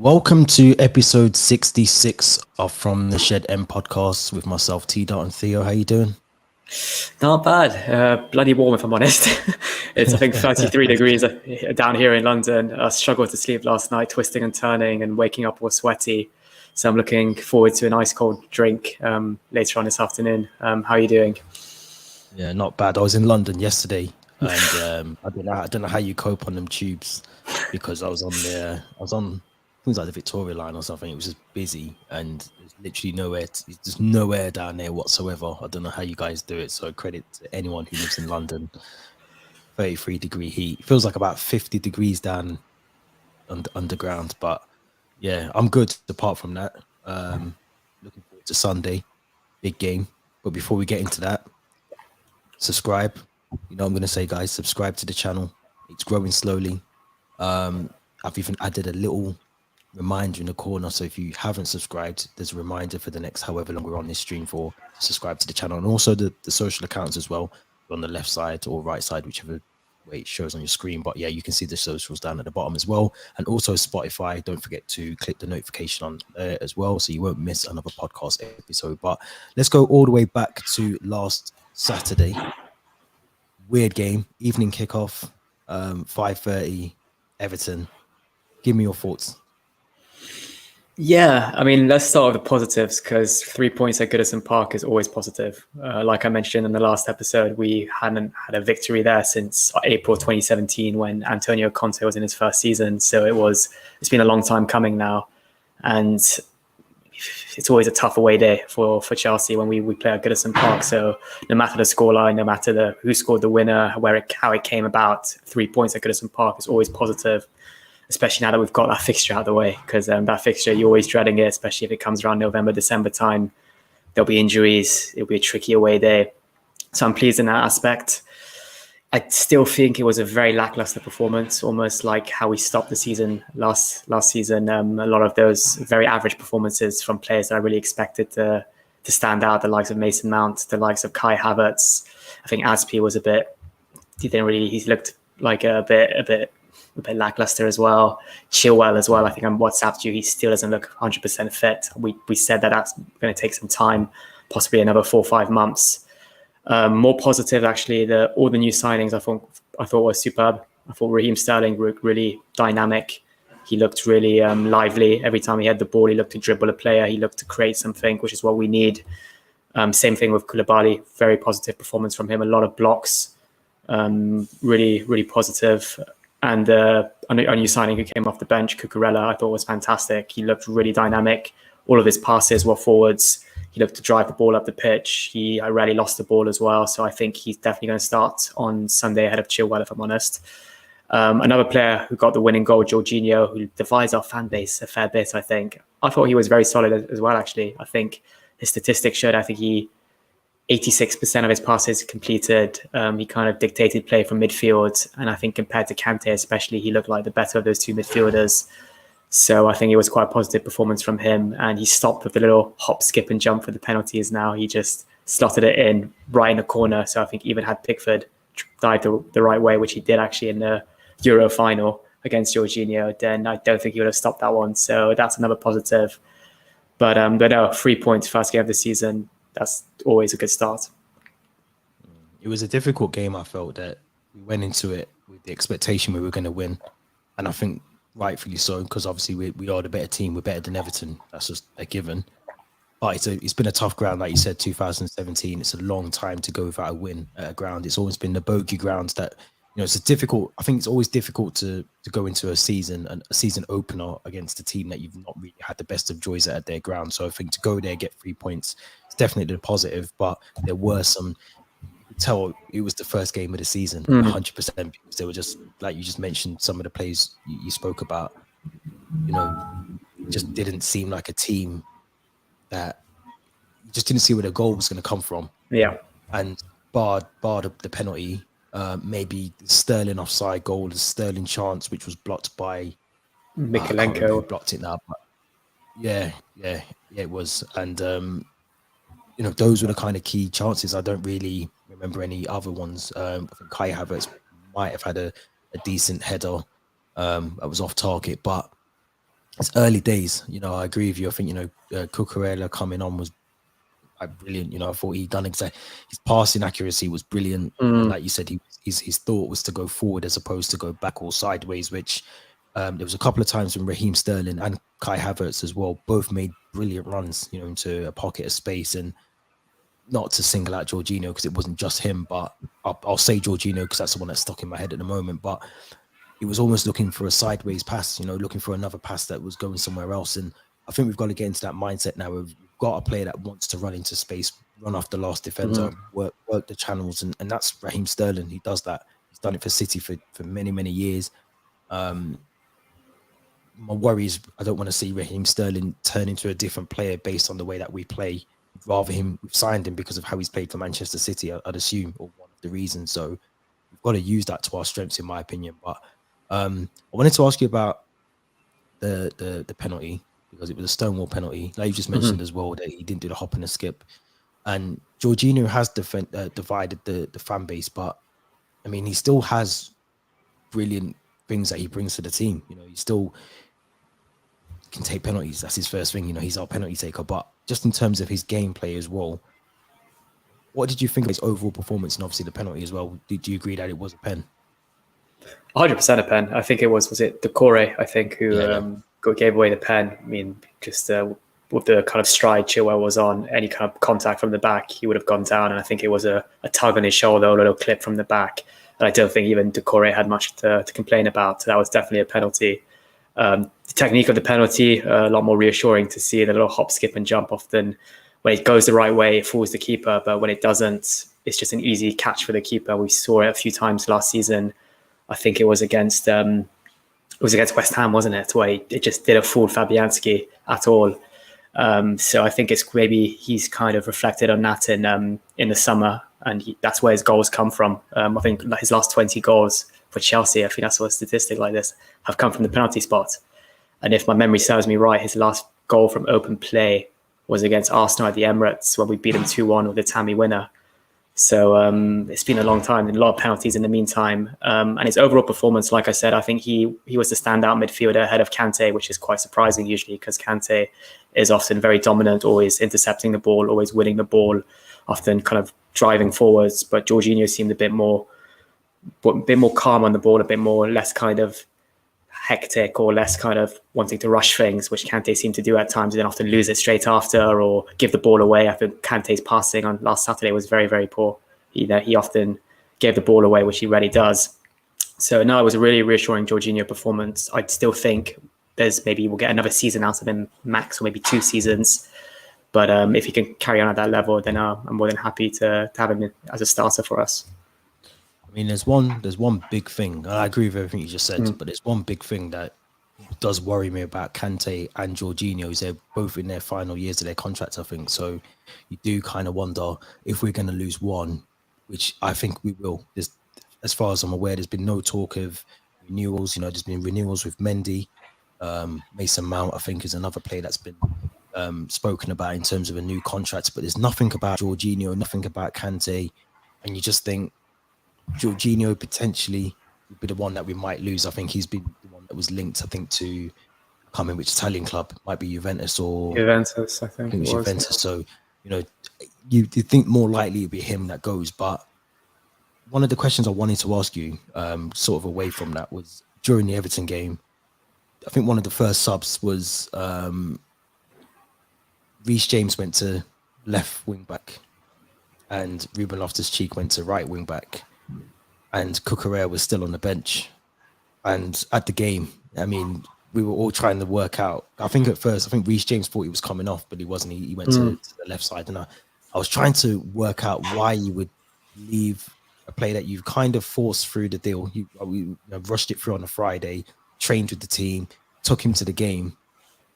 Welcome to episode 66 of From the Shed M podcast with myself, T.Dot and Theo. How you doing? Not bad. Bloody warm, if I'm honest. It's, I think, 33 degrees down here in London. I struggled to sleep last night, twisting and turning and waking up all sweaty. So I'm looking forward to an ice cold drink later on this afternoon. How are you doing? Yeah, not bad. I was in London yesterday, and I don't know how you cope on them tubes, because I was on things like the Victoria line or something. It was just busy, and there's literally nowhere. There's nowhere down there whatsoever. I don't know how you guys do it. So credit to anyone who lives in London. 33-degree heat. It feels like about 50 degrees down underground, but yeah, I'm good. Apart from that, looking forward to Sunday, big game. But before we get into that, subscribe. You know what I'm going to say, guys. Subscribe to the channel. It's growing slowly. I've even added a little reminder in the corner, so if you haven't subscribed, there's a reminder for the next however long we're on this stream for, subscribe to the channel, and also the social accounts as well, on the left side or right side, whichever way it shows on your screen. But yeah, you can see the socials down at the bottom as well, and also Spotify. Don't forget to click the notification on there as well, so you won't miss another podcast episode. But let's go all the way back to last Saturday. Weird game, evening kickoff, 5:30, Everton. Give me your thoughts. Yeah, I mean, let's start with the positives, because 3 points at Goodison Park is always positive. Like I mentioned in the last episode, we hadn't had a victory there since April 2017 when Antonio Conte was in his first season. So it's been a long time coming now. And it's always a tough away day for Chelsea when we play at Goodison Park. So no matter the scoreline, no matter who scored the winner, how it came about, 3 points at Goodison Park is always positive. Especially now that we've got that fixture out of the way, because that fixture, you're always dreading it, especially if it comes around November, December time. There'll be injuries. It'll be a tricky away day. So I'm pleased in that aspect. I still think it was a very lackluster performance, almost like how we stopped the season last season. A lot of those very average performances from players that I really expected to stand out, the likes of Mason Mount, the likes of Kai Havertz. I think Aspi was he looked like a bit lackluster as well. Chilwell as well. I think I WhatsApped you. He still doesn't look 100% fit. We said that that's going to take some time, possibly another 4 or 5 months. More positive, actually, all the new signings I thought were superb. I thought Raheem Sterling looked really dynamic. He looked really lively. Every time he had the ball, he looked to dribble a player. He looked to create something, which is what we need. Same thing with Koulibaly. Very positive performance from him. A lot of blocks. Really, really positive. And a new signing who came off the bench, Cucurella, I thought was fantastic. He looked really dynamic. All of his passes were forwards. He looked to drive the ball up the pitch. I rarely lost the ball as well. So I think he's definitely going to start on Sunday ahead of Chilwell, if I'm honest. Another player who got the winning goal, Jorginho, who divides our fan base a fair bit, I think. I thought he was very solid as well, actually. I think his statistics showed, 86% of his passes completed. He kind of dictated play from midfield. And I think compared to Kante especially, he looked like the better of those two midfielders. So I think it was quite a positive performance from him. And he stopped with the little hop, skip and jump for the penalties now. He just slotted it in right in the corner. So I think even had Pickford dived the right way, which he did actually in the Euro final against Jorginho, then I don't think he would have stopped that one. So that's another positive. But no, 3 points first game of the season. That's always a good start. It was a difficult game. I felt that we went into it with the expectation we were going to win, and I think rightfully so, because obviously we are the better team. We're better than Everton. That's just a given. But it's been a tough ground, like you said. 2017. It's a long time to go without a win at a ground. It's always been the bogey grounds that, it's difficult. I think it's always difficult to go into a season opener against a team that you've not really had the best of joys at their ground. So I think to go there, get 3 points, it's definitely a positive. But there were some, you could tell it was the first game of the season, 100%. Because they were just, like you just mentioned, some of the plays you spoke about, just didn't seem like a team that you just didn't see where the goal was going to come from. Yeah. And barred the penalty. Maybe the Sterling offside goal, the Sterling chance, which was blocked by Mikalenko. Blocked it now, but yeah, it was. And those were the kind of key chances. I don't really remember any other ones. I think Kai Havertz might have had a decent header that was off target, but it's early days. I agree with you. I think Cucurella coming on was brilliant. I thought he done exactly. His passing accuracy was brilliant, and like you said, his thought was to go forward as opposed to go back or sideways. Which there was a couple of times when Raheem Sterling and Kai Havertz as well both made brilliant runs, into a pocket of space. And not to single out Jorginho because it wasn't just him, but I'll say Jorginho because that's the one that's stuck in my head at the moment. But it was almost looking for a sideways pass, looking for another pass that was going somewhere else. And I think we've got to get into that mindset now. We've got a player that wants to run into space, run off the last defender, work the channels, and that's Raheem Sterling. He does that. He's done it for City for many, many years. My worry is I don't want to see Raheem Sterling turn into a different player based on the way that we play. Rather we've signed him because of how he's played for Manchester City, I'd assume, or one of the reasons. So we've got to use that to our strengths, in my opinion. But I wanted to ask you about the penalty, because it was a Stonewall penalty. Like you just mentioned as well, that he didn't do the hop and the skip. And Jorginho has divided the fan base, but I mean, he still has brilliant things that he brings to the team. He still can take penalties. That's his first thing. He's our penalty taker. But just in terms of his gameplay as well, what did you think of his overall performance and obviously the penalty as well? Did you agree that it was a pen? 100% a pen. I think it was it Decore, I think, who gave away the pen. I mean, just with the kind of stride Chilwell was on, any kind of contact from the back, he would have gone down. And I think it was a tug on his shoulder, a little clip from the back. And I don't think even Decore had much to complain about. That was definitely a penalty. The technique of the penalty, a lot more reassuring to see the little hop, skip and jump. Often when it goes the right way, it fools the keeper. But when it doesn't, it's just an easy catch for the keeper. We saw it a few times last season. I think it was against West Ham, wasn't it? Where it just didn't fool Fabianski at all. So I think it's maybe he's kind of reflected on that in the summer, and that's where his goals come from. I think his last 20 goals for Chelsea, I think that's what a statistic like this, have come from the penalty spot. And if my memory serves me right, his last goal from open play was against Arsenal at the Emirates when we beat him 2-1 with the Tammy winner. So it's been a long time and a lot of penalties in the meantime. And his overall performance, like I said, I think he was the standout midfielder ahead of Kante, which is quite surprising usually because Kante is often very dominant, always intercepting the ball, always winning the ball, often kind of driving forwards. But Jorginho seemed a bit more calm on the ball, less kind of hectic or less kind of wanting to rush things, which Kante seemed to do at times and then often lose it straight after or give the ball away. I think Kante's passing on last Saturday was very, very poor. He often gave the ball away, which he rarely does. So no, it was a really reassuring Jorginho performance. I still think we'll get another season out of him, max, or maybe 2 seasons. But if he can carry on at that level, then I'm more than happy to have him as a starter for us. I mean, there's one big thing, and I agree with everything you just said, but there's one big thing that does worry me about Kante and Jorginho is they're both in their final years of their contracts, I think. So you do kind of wonder if we're going to lose one, which I think we will. As far as I'm aware, there's been no talk of renewals. There's been renewals with Mendy. Mason Mount, I think, is another player that's been spoken about in terms of a new contract, but there's nothing about Jorginho, nothing about Kante, and you just think Jorginho potentially would be the one that we might lose. I think he's been the one that was linked, I think, to which Italian club, might be Juventus or Juventus, I think it was Juventus. So, you think more likely it'd be him that goes. But one of the questions I wanted to ask you, sort of away from that, was during the Everton game, I think one of the first subs was Reece James went to left wing back and Ruben Loftus-Cheek went to right wing back. And Cucurella was still on the bench. And at the game, I mean, we were all trying to work out. I think at first, Reece James thought he was coming off, but he wasn't. He went to the left side. And I was trying to work out why you would leave a play that you've kind of forced through the deal. We rushed it through on a Friday, trained with the team, took him to the game.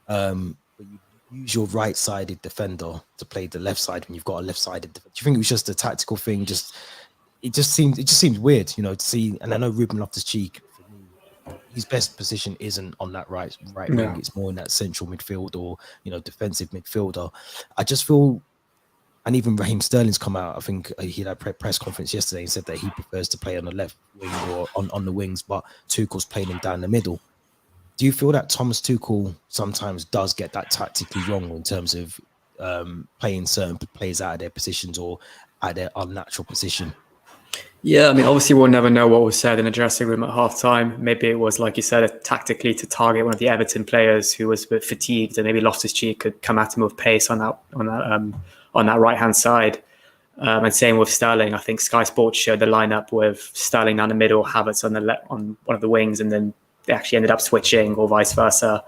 But you use your right-sided defender to play the left side when you've got a left-sided defender. Do you think it was just a tactical thing? It just seemed weird, to see. And I know Ruben Loftus-Cheek, his best position isn't on that right wing. It's more in that central midfield or defensive midfielder. I just feel, and even Raheem Sterling's come out. I think he had a press conference yesterday and said that he prefers to play on the left wing or on the wings, but Tuchel's playing him down the middle. do you feel that Thomas Tuchel sometimes does get that tactically wrong in terms of playing certain players out of their positions or at their unnatural position? Yeah, I mean, obviously we'll never know what was said in the dressing room at halftime. Maybe it was, like you said, tactically to target one of the Everton players who was a bit fatigued, and maybe Loftus-Cheek could come at him with pace on that right hand side. And same with Sterling. I think Sky Sports showed the lineup with Sterling down the middle, Havertz on one of the wings, and then they actually ended up switching or vice versa.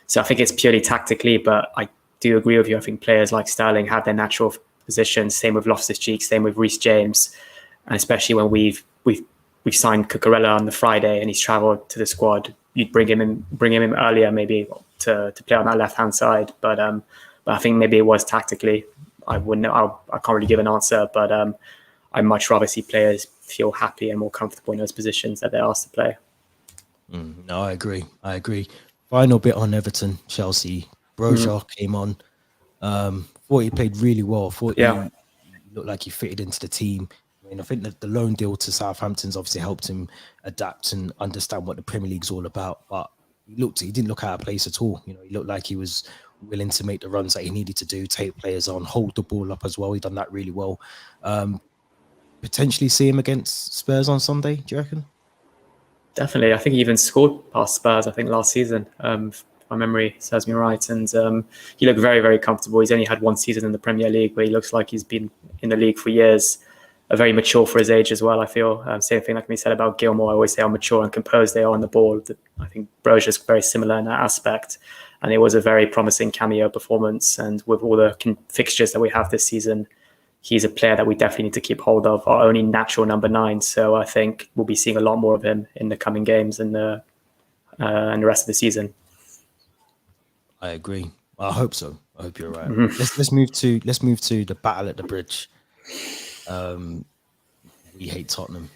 So I think it's purely tactically, but I do agree with you. I think players like Sterling have their natural positions. Same with Loftus-Cheek, same with Reece James. And especially when we've signed Cucurella on the Friday and he's travelled to the squad, you'd bring him in earlier maybe to play on that left hand side. But I think maybe it was tactically. I can't really give an answer, but I'd much rather see players feel happy and more comfortable in those positions that they're asked to play. No, I agree. Final bit on Everton, Chelsea. Broja came on. Thought he played really well. Thought he looked like he fitted into the team. I mean, I think that the loan deal to Southampton's obviously helped him adapt and understand what the Premier League's all about. But he didn't look out of place at all. You know, he looked like he was willing to make the runs that he needed to do, take players on, hold the ball up as well. He done that really well. Potentially see him against Spurs on Sunday, do you reckon? Definitely. I think he even scored past Spurs, I think, last season. If my memory serves me right. And he looked very, very comfortable. He's only had one season in the Premier League, but he looks like he's been in the league for years. Very mature for his age as well, I feel. Same thing like we said about Gilmore. I always say how mature and composed they are on the ball. I think Broja's very similar in that aspect. And it was a very promising cameo performance. And with all the fixtures that we have this season, he's a player that we definitely need to keep hold of, our only natural number 9. So I think we'll be seeing a lot more of him in the coming games and the rest of the season. I agree. I hope so. I hope you're right. Let's move to the battle at the bridge. We hate Tottenham.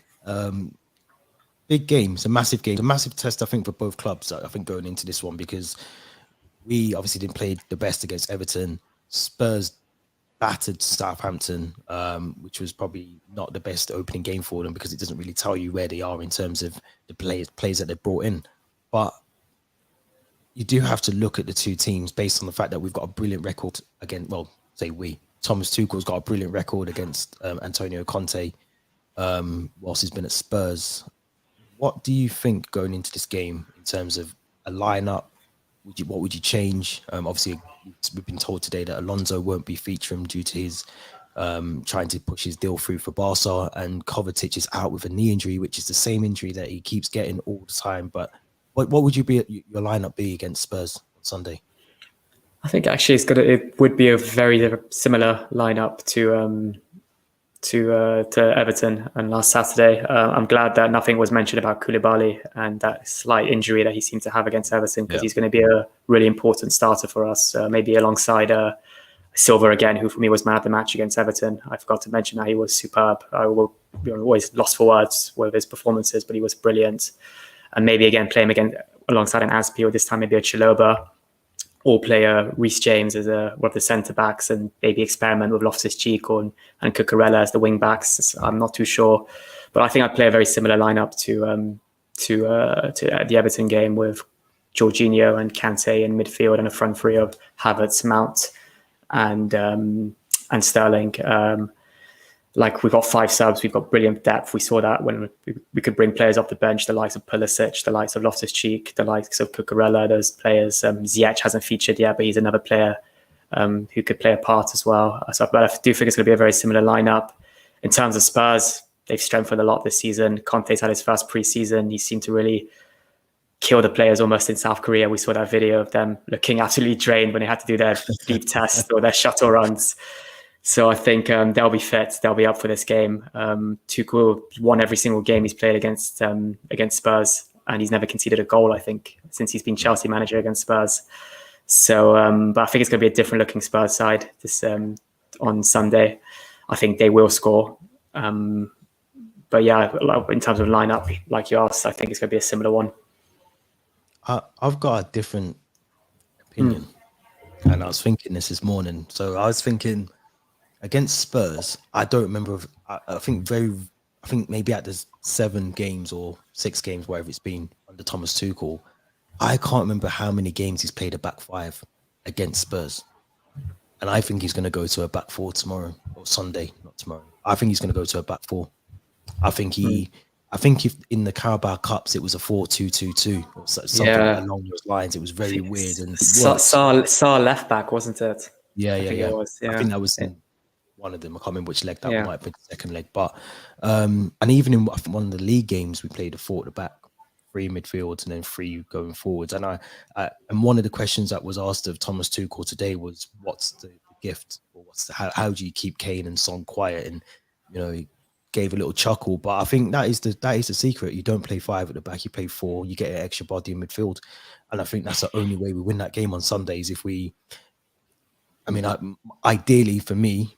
Big game. It's a massive game. It's a massive test, I think, for both clubs. I think going into this one, because we obviously didn't play the best against Everton. Spurs battered Southampton, which was probably not the best opening game for them because it doesn't really tell you where they are in terms of the players that they've brought in. But you do have to look at the two teams based on the fact that we've got a brilliant record against, Thomas Tuchel's got a brilliant record against Antonio Conte whilst he's been at Spurs. What do you think going into this game in terms of a lineup? What would you change? Obviously, we've been told today that Alonso won't be featuring due to his trying to push his deal through for Barca, and Kovacic is out with a knee injury, which is the same injury that he keeps getting all the time. But what would your lineup be against Spurs on Sunday? I think actually it would be a very similar lineup to Everton and last Saturday. I'm glad that nothing was mentioned about Koulibaly and that slight injury that he seemed to have against Everton, because he's going to be a really important starter for us, maybe alongside Silva again, who for me was man of the match against Everton. I forgot to mention that he was superb. I will always lost for words with his performances, but he was brilliant. And maybe again play him again alongside an Aspi, or this time maybe a Chalobah, or play Reece James as one of the centre backs, and maybe experiment with Loftus-Cheek and Cucurella as the wing backs. I'm not too sure, but I think I'd play a very similar lineup to the Everton game, with Jorginho and Kante in midfield and a front three of Havertz, Mount, and Sterling. Like we've got 5 subs, we've got brilliant depth. We saw that when we could bring players off the bench, the likes of Pulisic, the likes of Loftus-Cheek, the likes of Cucurella, those players. Ziyech hasn't featured yet, but he's another player who could play a part as well. But I do think it's going to be a very similar lineup. In terms of Spurs, they've strengthened a lot this season. Conte's had his first pre-season. He seemed to really kill the players almost in South Korea. We saw that video of them looking absolutely drained when they had to do their deep test or their shuttle runs. So I think they'll be fit. They'll be up for this game. Tuchel won every single game he's played against Spurs, and he's never conceded a goal, I think, since he's been Chelsea manager against Spurs. So, but I think it's going to be a different looking Spurs side this on Sunday. I think they will score. But yeah, in terms of lineup, like you asked, I think it's going to be a similar one. I've got a different opinion, and I was thinking this morning. So I was thinking, against Spurs, I don't remember. I think maybe at the 7 games or 6 games, wherever it's been under Thomas Tuchel, I can't remember how many games he's played a back five against Spurs. And I think he's going to go to a back four tomorrow or Sunday, not tomorrow. I think he's going to go to a back four. I think if in the Carabao Cups it was a 4-2-2-2 or something along those lines, it was very weird. And Sar left back, wasn't it? Yeah. I think that was one of them. I can't remember which leg that might be, the second leg. But and even in one of the league games, we played a four at the back, 3 midfields, and then 3 going forwards. And and one of the questions that was asked of Thomas Tuchel today was, "What's the gift, or how do you keep Kane and Son quiet?" And he gave a little chuckle. But I think that is the secret. You don't play 5 at the back; you play 4. You get an extra body in midfield, and I think that's the only way we win that game on Sundays. Ideally for me,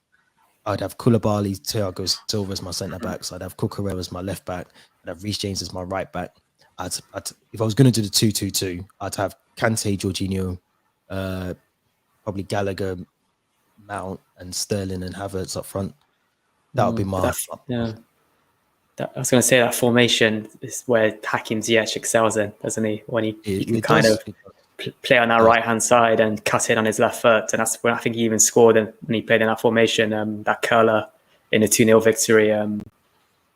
I'd have Koulibaly, Thiago Silva as my centre backs. I'd have Cucurella as my left back. I'd have Reece James as my right back. If I was going to do the 2-2-2, I'd have Kante, Jorginho, probably Gallagher, Mount, and Sterling and Havertz up front. That would be my. I was going to say that formation is where Hakim Ziyech excels in, doesn't he? When he can kind of play on that right hand side and cut in on his left foot, and that's when I think he even scored when he played in that formation, that curler in a 2-0 victory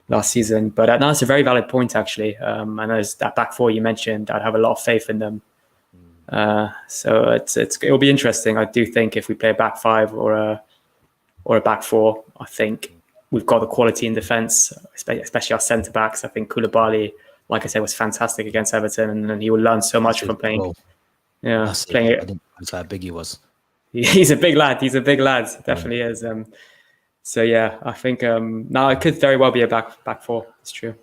last season. But no, it's a very valid point actually. And there's that back four you mentioned. I'd have a lot of faith in them. So it'll be interesting. I do think if we play a back 5 or a back 4, I think we've got the quality in defence, especially our centre backs. I think Koulibaly, like I said, was fantastic against Everton, and he will learn so much from playing. Playing it. I didn't know how big he was. He's a big lad. Definitely is. So yeah, I think now it could very well be a back 4. It's true.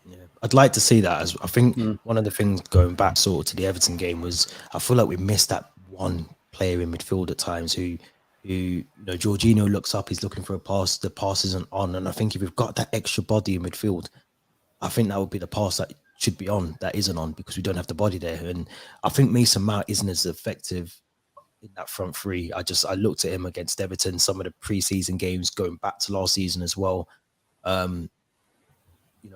Yeah, I'd like to see that. I think one of the things going back sort of to the Everton game was I feel like we missed that one player in midfield at times who Jorginho looks up, he's looking for a pass, the pass isn't on. And I think if we've got that extra body in midfield, I think that would be the pass that should be on, that isn't on, because we don't have the body there. And I think Mason Mount isn't as effective in that front 3. I looked at him against Everton, some of the pre-season games going back to last season as well.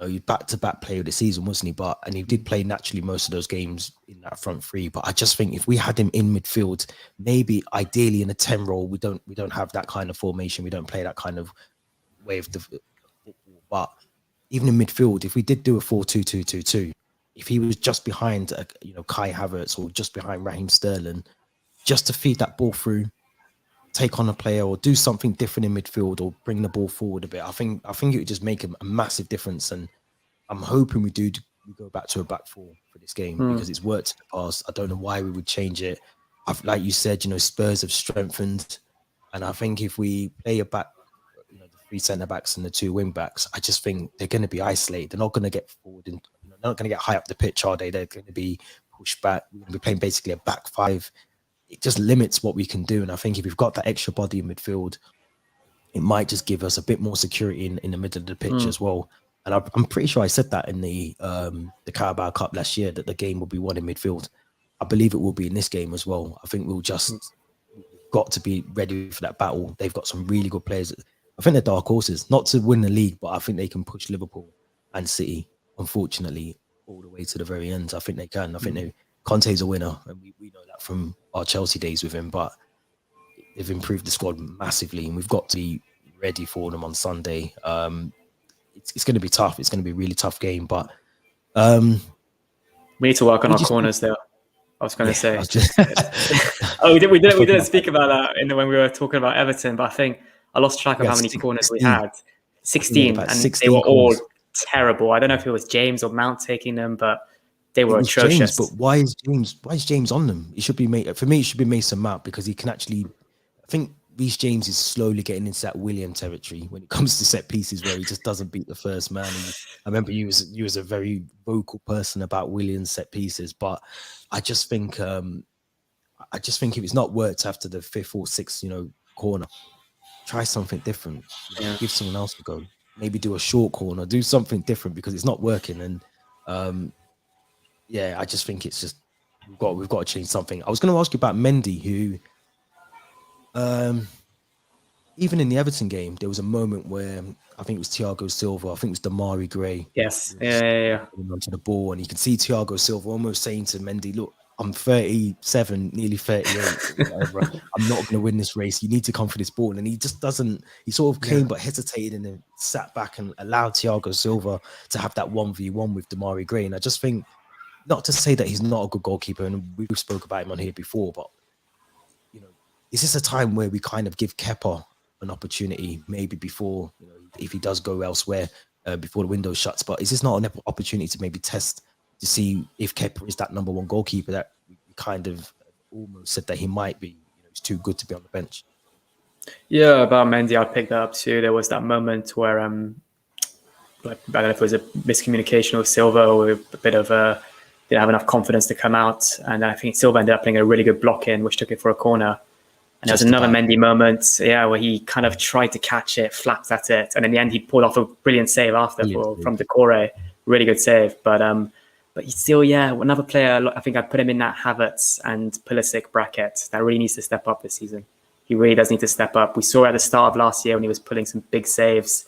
He back-to-back player of the season, wasn't he? And he did play naturally most of those games in that front 3. But I just think if we had him in midfield, maybe ideally in a 10 role, we don't have that kind of formation. We don't play that kind of way of the football. But even in midfield, if we did do a 4-2-2-2-2, if he was just behind Kai Havertz or just behind Raheem Sterling, just to feed that ball through, take on a player or do something different in midfield or bring the ball forward a bit, I think it would just make a massive difference. And I'm hoping we go back to a back 4 for this game because it's worked in the past. I don't know why we would change it. Like you said, Spurs have strengthened, and I think if we play a back, the 3 centre backs and the 2 wing backs, I just think they're going to be isolated. They're not going to get forward and they're not going to get high up the pitch, are they? They're going to be pushed back. We're going to be playing basically a back 5. It just limits what we can do. And I think if we've got that extra body in midfield, it might just give us a bit more security in the middle of the pitch as well. And I'm pretty sure I said that in the Carabao Cup last year, that the game will be won in midfield. I believe it will be in this game as well. I think we'll just got to be ready for that battle. They've got some really good players. I think they're dark horses, not to win the league, but I think they can push Liverpool and City, unfortunately, all the way to the very end. I think they can. I think Conte's a winner, and we know that from our Chelsea days with him, but they've improved the squad massively, and we've got to be ready for them on Sunday. It's going to be tough. It's going to be a really tough game, but we need to work on our corners there. I was going to say. We didn't speak about that when we were talking about Everton, but I think I lost track of how many corners we had. 16, and 16 they were all terrible. I don't know if it was James or Mount taking them, but they were atrocious. James, but why is James on them? It should be for me. It should be Mason Mount, because he can actually. I think Reece James is slowly getting into that Willian territory when it comes to set pieces, where he just doesn't beat the first man. I remember you was a very vocal person about Willian's set pieces, but I just think if it's not worked after the 5th or 6th, corner, try something different. Give someone else a go. Maybe do a short corner. Do something different, because it's not working. And I just think it's just we've got to change something. I was going to ask you about Mendy, who, even in the Everton game, there was a moment where I think it was Thiago Silva, I think it was Damari Gray. Yes, onto the ball, and you can see Thiago Silva almost saying to Mendy, "Look, I'm 37, nearly 38, whatever. I'm not going to win this race. You need to come for this ball. And he just doesn't. He sort of came but hesitated and then sat back and allowed Thiago Silva to have that 1v1 with Damari Gray. And I just think, not to say that he's not a good goalkeeper, and we spoke about him on here before, but is this a time where we kind of give Kepa an opportunity, maybe before, if he does go elsewhere before the window shuts? But is this not an opportunity to maybe test to see if Kepa is that number one goalkeeper that we kind of almost said that he might be? He's too good to be on the bench. Yeah, about Mendy, I'd pick that up too. There was that moment where I don't know if it was a miscommunication with Silva or a bit of didn't have enough confidence to come out, and I think Silva ended up putting a really good block in, which took it for a corner. And there was another Mendy moment, where he kind of tried to catch it, flapped at it, and in the end he pulled off a brilliant save after from Decore. Really good save, but he's still another player. I think I'd put him in that Havertz and Pulisic bracket that really needs to step up this season. He really does need to step up. We saw at the start of last year when he was pulling some big saves,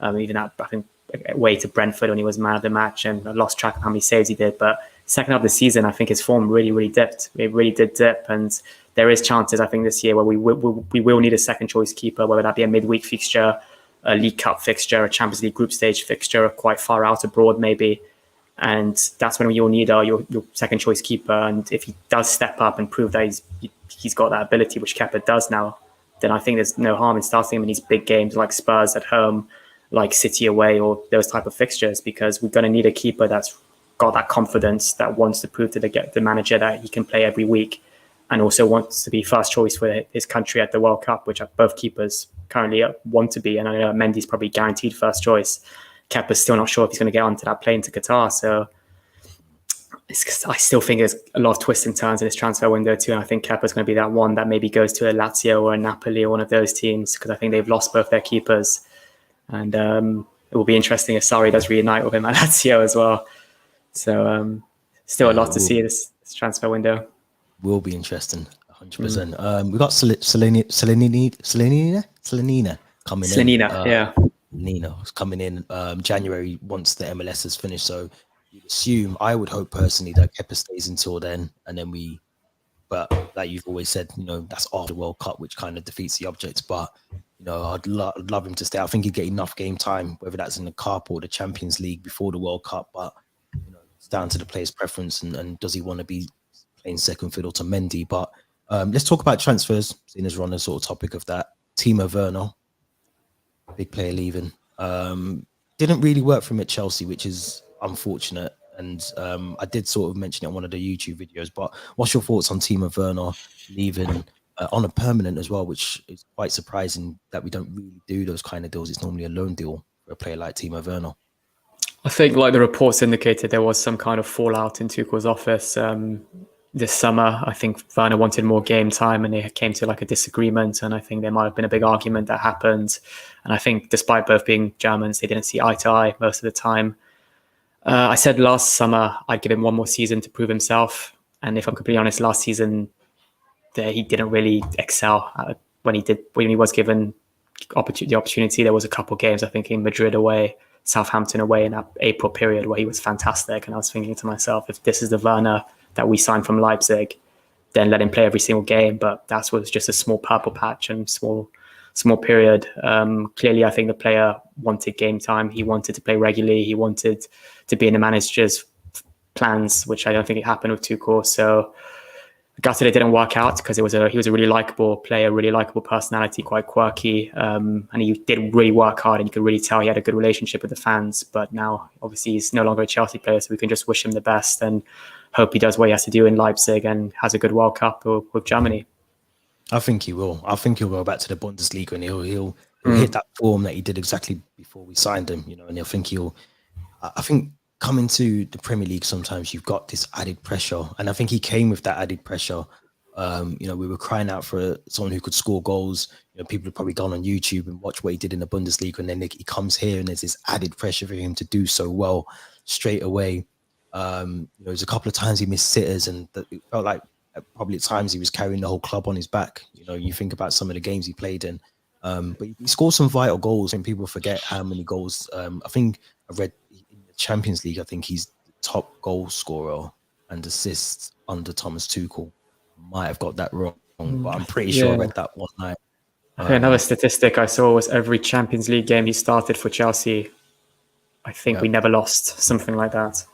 even at, I think, away to Brentford when he was man of the match, and I lost track of how many saves he did. But second half of the season, I think his form really dipped. It really did dip, and there is chances, I think, this year where we will need a second choice keeper, whether that be a midweek fixture, a League Cup fixture, a Champions League group stage fixture, quite far out abroad maybe. And that's when you'll need your second choice keeper. And if he does step up and prove that he's got that ability, which Kepa does now, then I think there's no harm in starting him in these big games like Spurs at home, like City away, or those type of fixtures, because we're going to need a keeper that's got that confidence, that wants to prove to the manager that he can play every week, and also wants to be first choice for his country at the World Cup, which both keepers currently want to be. And I know Mendy's probably guaranteed first choice. Kepa's still not sure if he's going to get onto that plane to Qatar. So I still think there's a lot of twists and turns in this transfer window too. And I think Kepa's going to be that one that maybe goes to a Lazio or a Napoli or one of those teams, because I think they've lost both their keepers. And it will be interesting if Sarri does reunite with him at Lazio as well. So still a lot to see this transfer window. Will be interesting, 100%. We've got Selenina coming in. Nina is coming in January once the MLS has finished. So you'd assume, I would hope personally, that Kepa stays until then, and then but like you've always said, that's after the World Cup, which kind of defeats the object. But I'd love him to stay. I think he'd get enough game time, whether that's in the Cup or the Champions League before the World Cup. But it's down to the player's preference, and does he want to be playing second fiddle to Mendy? But let's talk about transfers, seeing as we're on the sort of topic of that. Timo Werner, big player leaving. Didn't really work for him at Chelsea, which is unfortunate. And I did sort of mention it on one of the YouTube videos. But what's your thoughts on Timo Werner leaving on a permanent as well, which is quite surprising that we don't really do those kind of deals. It's normally a loan deal for a player like Timo Werner. I think, like the reports indicated, there was some kind of fallout in Tuchel's office this summer. I think Werner wanted more game time, and they came to like a disagreement. And I think there might have been a big argument that happened. And I think, despite both being Germans, they didn't see eye to eye most of the time. I said last summer I'd give him one more season to prove himself. And if I'm completely honest, last season he didn't really excel when he was given the opportunity. There was a couple games, I think, in Madrid away, Southampton away, in that April period where he was fantastic. And I was thinking to myself, if this is the Werner that we signed from Leipzig, then let him play every single game. But that was just a small purple patch and small period. Clearly, I think the player wanted game time. He wanted to play regularly. He wanted to be in the manager's plans, which I don't think it happened with Tuchel. So gutted it didn't work out, because he was a really likable player, really likable personality, quite quirky, and he did really work hard, and you could really tell he had a good relationship with the fans. But now, obviously, he's no longer a Chelsea player, so we can just wish him the best and hope he does what he has to do in Leipzig and has a good World Cup with Germany. I think he will. I think he'll go back to the Bundesliga, and he'll hit that form that he did exactly before we signed him. And I think coming to the Premier League, sometimes you've got this added pressure, and I think he came with that added pressure. We were crying out for someone who could score goals. People have probably gone on YouTube and watched what he did in the Bundesliga, and then he comes here, and there's this added pressure for him to do so well straight away. There's a couple of times he missed sitters, and it felt like probably at times he was carrying the whole club on his back. You think about some of the games he played in, but he scored some vital goals, and people forget how many goals. I think I read in the Champions League, I think he's the top goal scorer, and assists under Thomas Tuchel. Might have got that wrong, but I'm pretty Yeah. sure I read that one night. Another statistic I saw was every Champions League game he started for Chelsea, I think we never lost, something like that.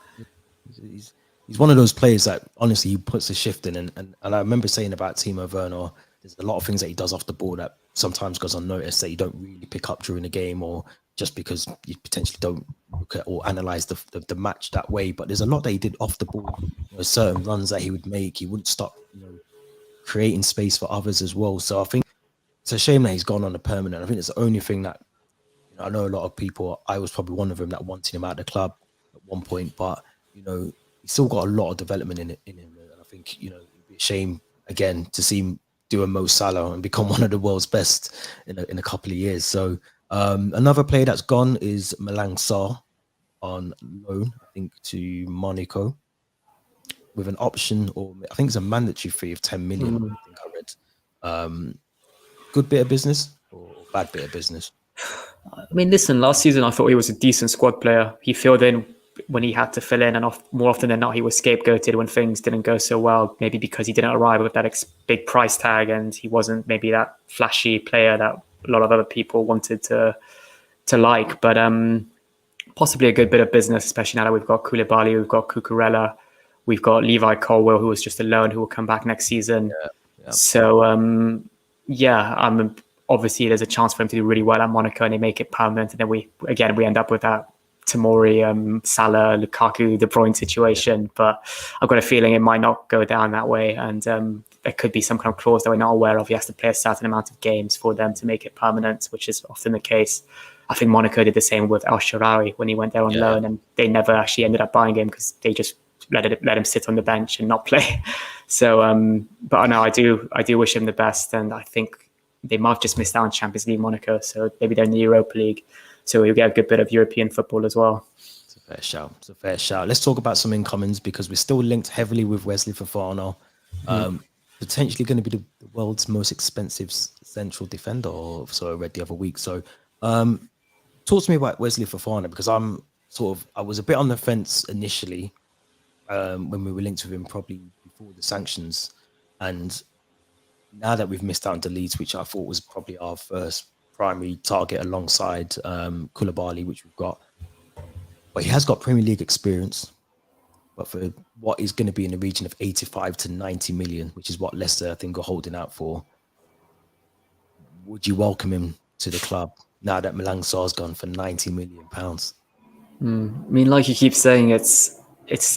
He's one of those players that honestly he puts a shift in, and I remember saying about Timo Werner, there's a lot of things that he does off the ball that sometimes goes unnoticed that you don't really pick up during the game, or just because you potentially don't look at or analyze the match that way. But there's a lot that he did off the ball, certain runs that he would make. He wouldn't stop, creating space for others as well. So I think it's a shame that he's gone on a permanent. I think it's the only thing that I know a lot of people. I was probably one of them that wanted him out of the club at one point, but he's still got a lot of development in him. And I think it'd be a shame again to see him do a Mo Salah and become one of the world's best in a couple of years. So another player that's gone is Malang Sarr on loan, I think, to Monaco with an option, or I think it's a mandatory fee of 10 million. I think I read. Good bit of business or bad bit of business? I mean, listen, last season I thought he was a decent squad player. He filled in when he had to fill in, and more often than not, he was scapegoated when things didn't go so well, maybe because he didn't arrive with that big price tag and he wasn't maybe that flashy player that a lot of other people wanted to like. But possibly a good bit of business, especially now that we've got Koulibaly, we've got Cucurella, we've got Levi Colwill, who was just a loan, who will come back next season. Yeah. So, obviously there's a chance for him to do really well at Monaco and they make it permanent. And then we end up with that Tomori, Salah, Lukaku, De Bruyne situation. But I've got a feeling it might not go down that way. And there could be some kind of clause that we're not aware of. He has to play a certain amount of games for them to make it permanent, which is often the case. I think Monaco did the same with El Shaarawy when he went there on loan, and they never actually ended up buying him because they just let him sit on the bench and not play. So, but no, I do wish him the best, and I think they might have just missed out on Champions League Monaco, so maybe they're in the Europa League, so we'll get a good bit of European football as well. It's a fair shout. Let's talk about some incomings, because we're still linked heavily with Wesley Fofana, potentially going to be the world's most expensive central defender, or so I read the other week. So talk to me about Wesley Fofana, because I was a bit on the fence initially when we were linked with him, probably before the sanctions, and now that we've missed out on Leeds, which I thought was probably our first primary target alongside Koulibaly, which we've got. But he has got Premier League experience. But for what is going to be in the region of 85 to 90 million, which is what Leicester, I think, are holding out for, would you welcome him to the club now that Malang Sarr's gone for £90 million? I mean, like you keep saying, it's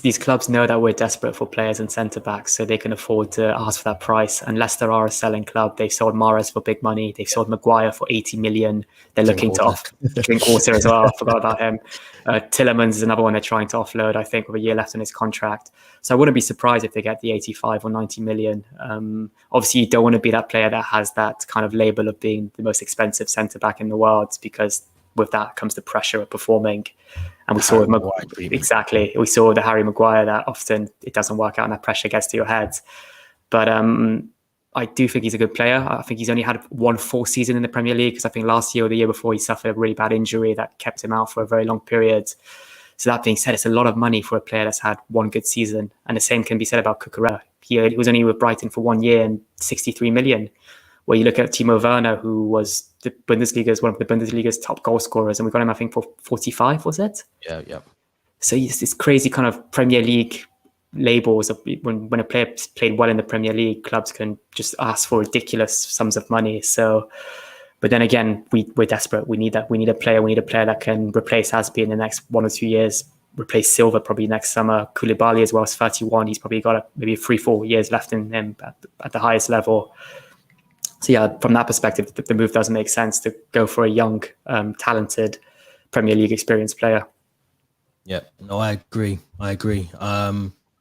these clubs know that we're desperate for players and centre backs, so they can afford to ask for that price. And Leicester are a selling club. They've sold Mahrez for big money. They've sold Maguire for 80 million. They're looking to Drinkwater as well. I forgot about him. Tillemans is another one they're trying to offload, I think, with a year left on his contract. So I wouldn't be surprised if they get the 85 or 90 million. Obviously, you don't want to be that player that has that kind of label of being the most expensive centre back in the world, because with that comes the pressure of performing. And we saw with we saw with the Harry Maguire that often it doesn't work out and that pressure gets to your head. But I do think he's a good player. I think he's only had one full season in the Premier League, because I think last year or the year before he suffered a really bad injury that kept him out for a very long period. So that being said, it's a lot of money for a player that's had one good season. And the same can be said about Cucurella. He was only with Brighton for 1 year and 63 million. Where you look at Timo Werner, who was one of the Bundesliga's top goal scorers, and we got him, I think, for 45, was it? Yeah. So it's this crazy kind of Premier League labels of when a player played well in the Premier League, clubs can just ask for ridiculous sums of money. So, but then again, we're desperate. We need that. We need a player that can replace Aspi in the next 1 or 2 years. Replace Silva probably next summer. Koulibaly as well is 31. He's probably got maybe 3-4 years left in him at the highest level. So yeah, from that perspective, the move doesn't make sense to go for a young, talented Premier League experienced player. Yeah, no, I agree.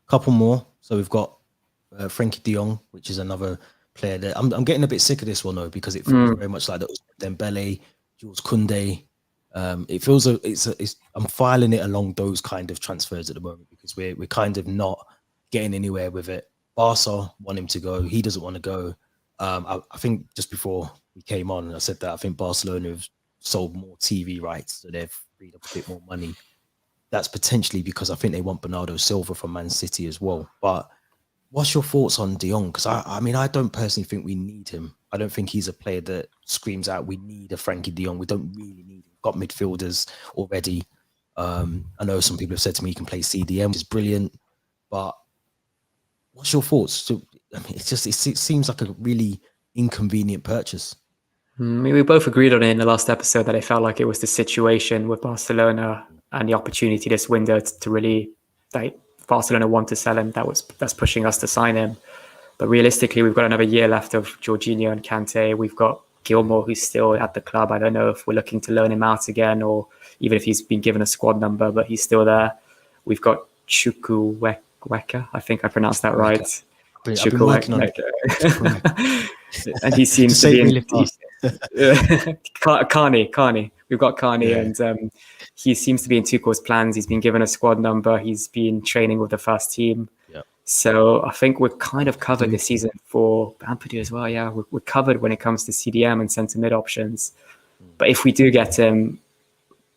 Couple more. So we've got Frenkie de Jong, which is another player that I'm getting a bit sick of this one though, because it feels very much like Dembele, Jules Koundé. It feels I'm filing it along those kind of transfers at the moment, because we're kind of not getting anywhere with it. Barca want him to go. He doesn't want to go. I think just before we came on, I said that I think Barcelona have sold more TV rights, so they've freed up a bit more money. that's potentially because I think they want Bernardo Silva from Man City as well. But what's your thoughts on De Jong? Because I mean, I don't personally think we need him. I don't think he's a player that screams out, we need a Frankie De Jong. We don't really need him. We've got midfielders already. I know some people have said to me he can play CDM, which is brilliant. But what's your thoughts? So, I mean, it seems like a really inconvenient purchase. I mean, we both agreed on it in the last episode that I felt like it was the situation with Barcelona and the opportunity this window to really, like, Barcelona want to sell him. That's pushing us to sign him. But realistically, we've got another year left of Jorginho and Kante. We've got Gilmour, who's still at the club. I don't know if we're looking to loan him out again, or even if he's been given a squad number, but he's still there. We've got Chukwuemeka, I think I pronounced that right. I've been working on it. And he seems to be in Carney. We've got Carney, and he seems to be in Tuchel's plans. He's been given a squad number. He's been training with the first team. Yeah. So I think we're kind of covered this season for Ampadu as well. Yeah, we're covered when it comes to CDM and centre mid options. But if we do get him,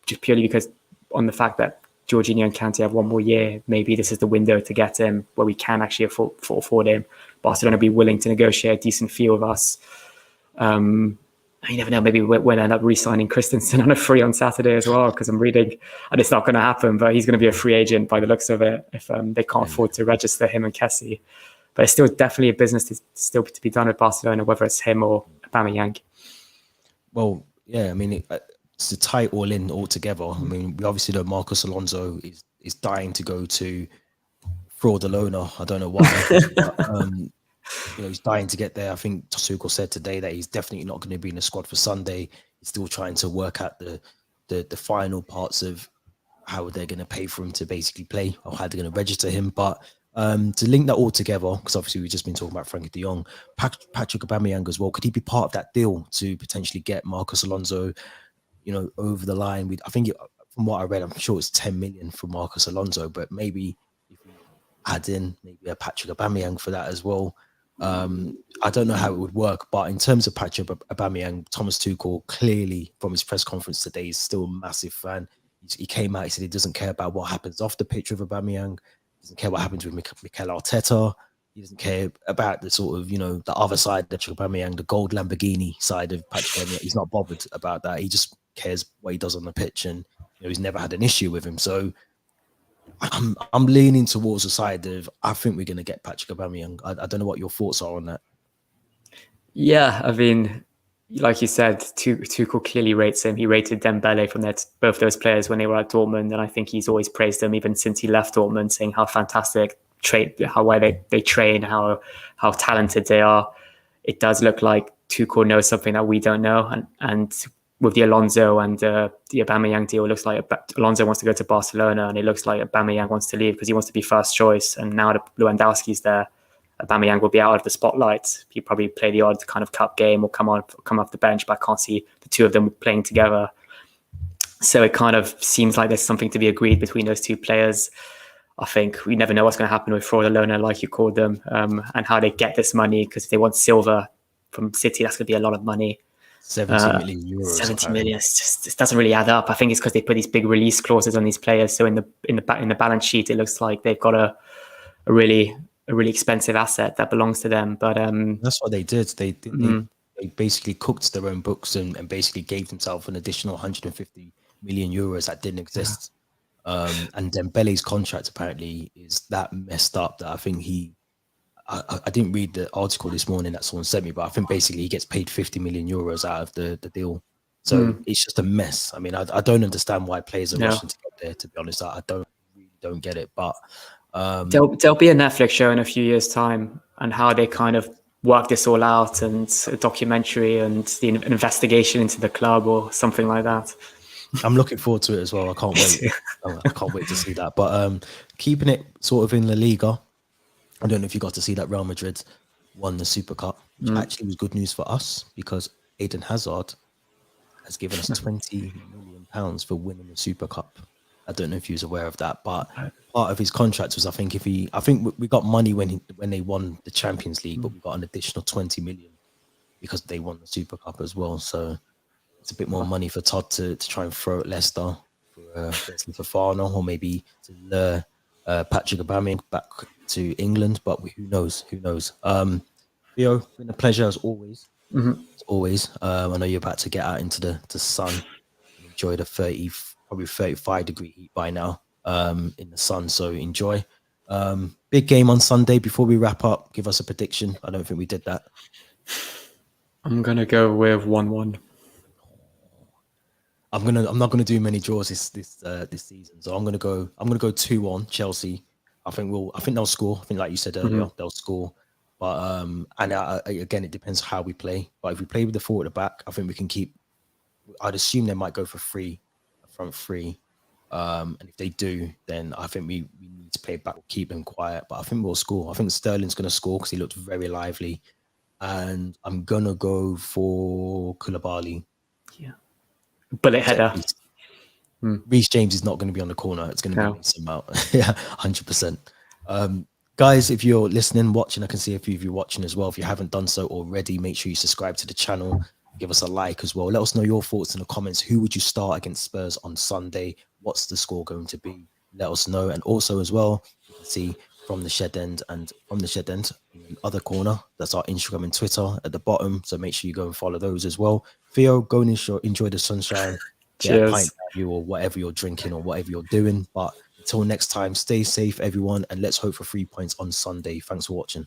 just purely because on the fact that Jorginho and Kante have one more year, maybe this is the window to get him where we can actually afford him. Barcelona be willing to negotiate a decent fee with us. You never know, maybe we'll end up re-signing Christensen on a free on Saturday as well, because I'm reading, and it's not going to happen, but he's going to be a free agent by the looks of it if they can't afford to register him and Kessie. But it's still definitely a business still to be done at Barcelona, whether it's him or Aubameyang. Well, yeah, I mean, it's to tie it all in all together. I mean, we obviously know Marcos Alonso is dying to go to Fraudalona. I don't know why. But, he's dying to get there. I think Tuchel said today that he's definitely not going to be in the squad for Sunday. He's still trying to work out the final parts of how they're going to pay for him to basically play, or how they're going to register him. But to link that all together, because obviously we've just been talking about Frankie De Jong, Patrick Aubameyang as well. Could he be part of that deal to potentially get Marcos Alonso, over the line? I think from what I read, I'm sure it's 10 million for Marcos Alonso, but maybe if we add in maybe a Patrick Aubameyang for that as well. I don't know how it would work, but in terms of Patrick Aubameyang, Thomas Tuchel clearly from his press conference today is still a massive fan. He came out, he said he doesn't care about what happens off the pitch with Aubameyang. He doesn't care what happens with Mikel Arteta. He doesn't care about the sort of, the other side of Aubameyang, the gold Lamborghini side of Patrick Aubameyang. He's not bothered about that. He just cares what he does on the pitch, and he's never had an issue with him. So I'm leaning towards the side of, I think we're going to get Patrick Aubameyang. I don't know what your thoughts are on that. Yeah, I mean, like you said, Tuchel clearly rates him. He rated Dembele from both those players when they were at Dortmund, and I think he's always praised them even since he left Dortmund, saying how fantastic, how well they train, how talented they are. It does look like Tuchel knows something that we don't know, and with the Alonso and the Aubameyang deal, it looks like Alonso wants to go to Barcelona, and it looks like Aubameyang wants to leave because he wants to be first choice. And now that Lewandowski's there, Aubameyang will be out of the spotlight. He'll probably play the odd kind of cup game or come off the bench, but I can't see the two of them playing together. So it kind of seems like there's something to be agreed between those two players. I think we never know what's going to happen with Fraudalona, like you called them, and how they get this money, because if they want Silva from City, that's going to be a lot of money. 70 million euros. 70 million. It doesn't really add up. I think it's because they put these big release clauses on these players. So in the balance sheet, it looks like they've got a really expensive asset that belongs to them. But that's what they did. They basically cooked their own books and basically gave themselves an additional 150 million euros that didn't exist. And Dembele's contract apparently is that messed up that I think I didn't read the article this morning that someone sent me, but I think basically he gets paid 50 million euros out of the deal. So it's just a mess. I mean, I don't understand why players are rushing to get there, to be honest. I don't get it. But there'll be a Netflix show in a few years' time, and how they kind of work this all out, and a documentary and the investigation into the club or something like that. I'm looking forward to it as well. I can't wait. I can't wait to see that. But keeping it sort of in La Liga, I don't know if you got to see that Real Madrid won the Super Cup, which actually was good news for us, because Eden Hazard has given us £20 million for winning the Super Cup. I don't know if he was aware of that, but part of his contract was, I think we got money when they won the Champions League, but we got an additional 20 million because they won the Super Cup as well. So it's a bit more money for Todd to try and throw at Leicester. for Fofana, or maybe to lure Patrick Aubameyang back to England. But who knows? Who knows? Theo, been a pleasure as always. As always. I know you're about to get out into the sun and enjoy the probably 35-degree heat by now in the sun. So enjoy. Big game on Sunday. Before we wrap up, give us a prediction. I don't think we did that. I'm gonna go with 1-1. I'm not gonna do many draws this season. So I'm gonna go 2-1 Chelsea. I think they'll score. I think, like you said earlier, they'll score. But again, it depends how we play. But if we play with the 4 at the back, I think we can keep. I'd assume they might go for front 3. And if they do, then I think we need to play back, keep them quiet. But I think we'll score. I think Sterling's going to score because he looked very lively. And I'm going to go for Koulibaly. Yeah. Bullet header. Reece James is not going to be on the corner. It's going to be Mason Mount. Yeah, 100%. Guys, if you're listening, watching, I can see a few of you watching as well. If you haven't done so already, make sure you subscribe to the channel. Give us a like as well. Let us know your thoughts in the comments. Who would you start against Spurs on Sunday? What's the score going to be? Let us know. And also as well, you can see from the shed end in the other corner, that's our Instagram and Twitter at the bottom. So make sure you go and follow those as well. Theo, go and enjoy the sunshine. Cheers. Get a pint of you or whatever you're drinking or whatever you're doing. But until next time, stay safe, everyone. And let's hope for 3 points on Sunday. Thanks for watching.